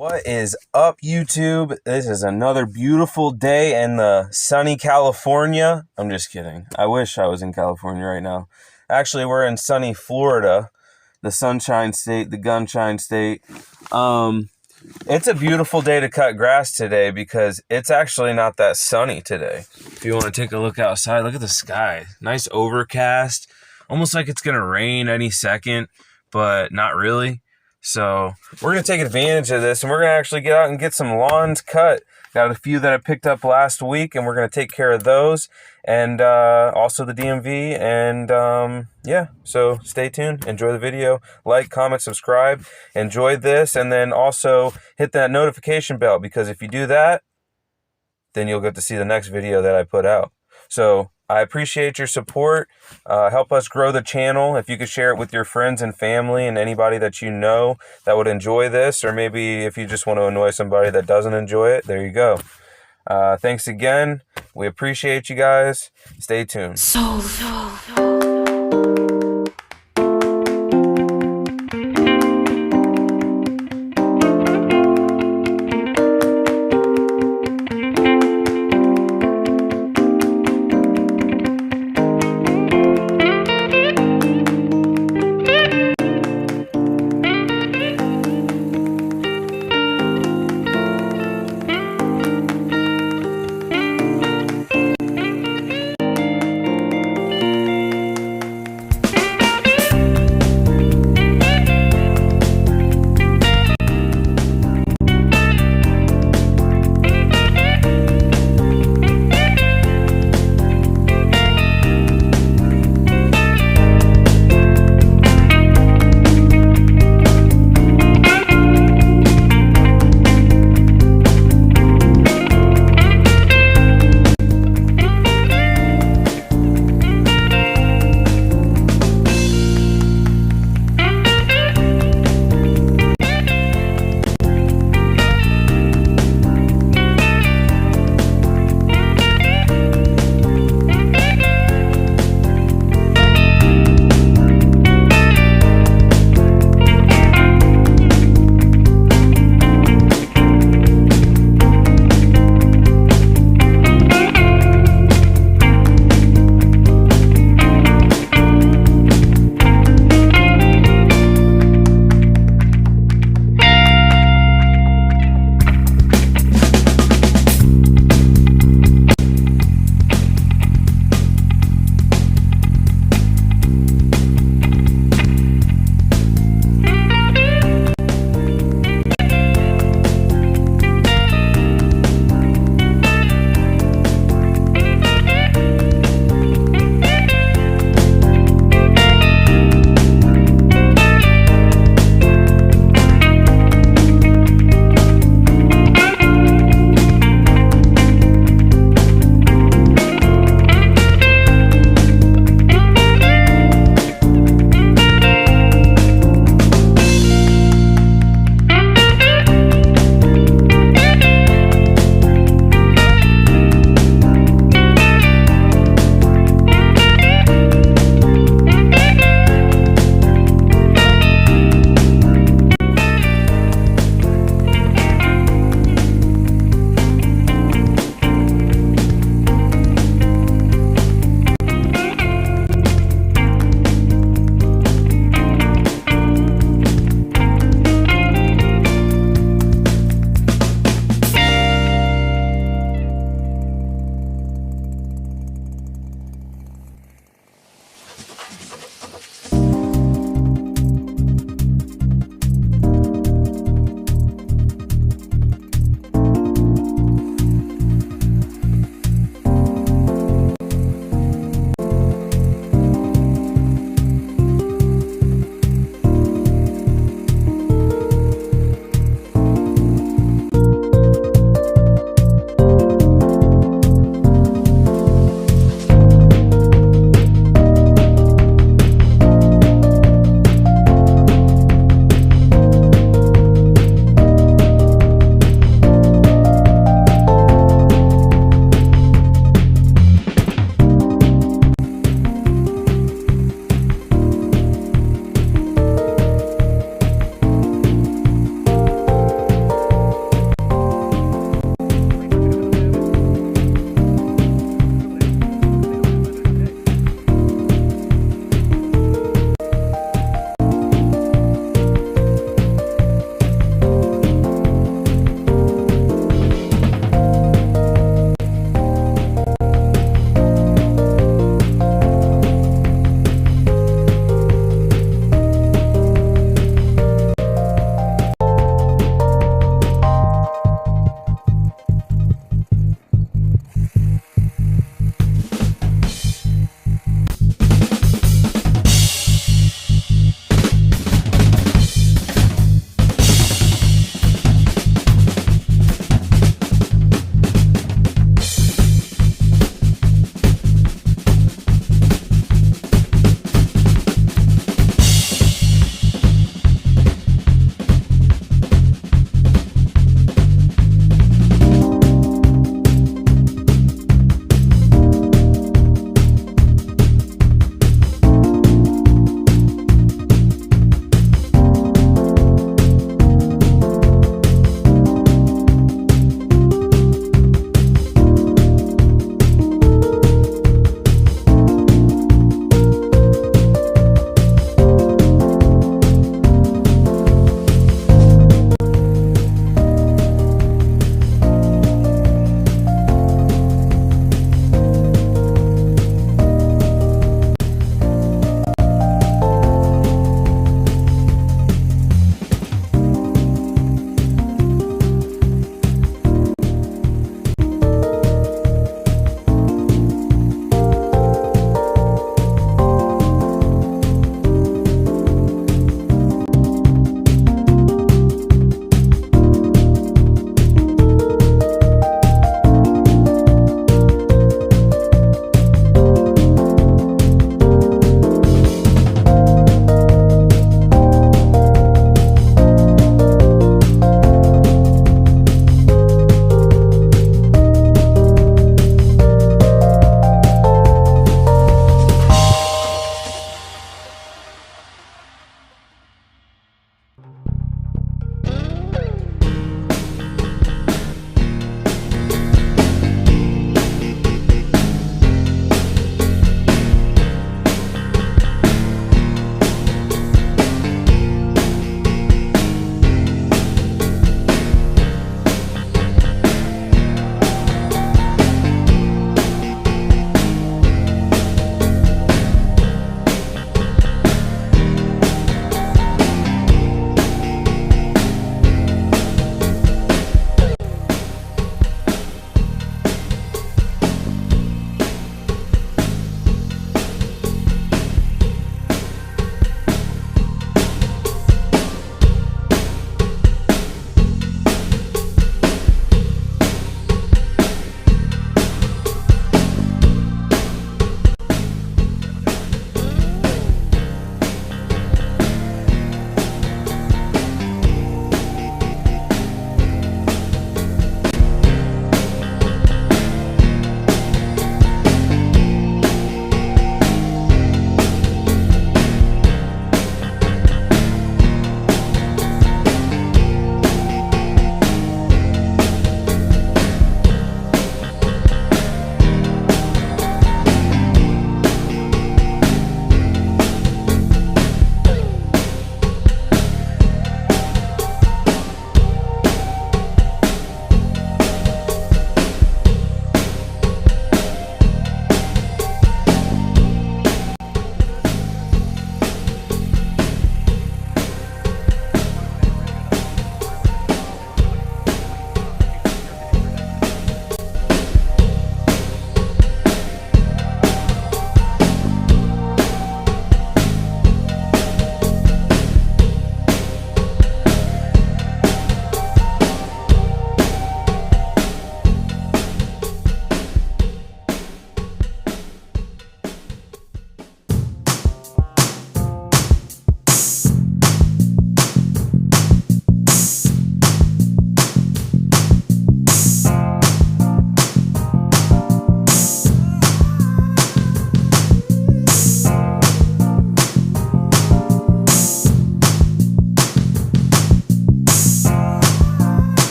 What is up, YouTube? This is another beautiful day in the sunny California. I'm just kidding. I wish I was in California right now. Actually, we're in sunny Florida, the sunshine state, the gunshine state. It's a beautiful day to cut grass today because it's actually not that sunny today. If you want to take a look outside, look at the sky. Nice overcast, almost like it's going to rain any second, but not really. So we're going to take advantage of this, and we're going to actually get out and get some lawns cut. Got a few that I picked up last week, and we're going to take care of those, and also the DMV. And yeah, so stay tuned. Enjoy the video. Like, comment, subscribe. Enjoy this, and then also hit that notification bell, because if you do that, then you'll get to see the next video that I put out. So I appreciate your support. Help us grow the channel. If you could share it with your friends and family and anybody that you know that would enjoy this, or maybe if you just want to annoy somebody that doesn't enjoy it, there you go. Thanks again. We appreciate you guys. Stay tuned.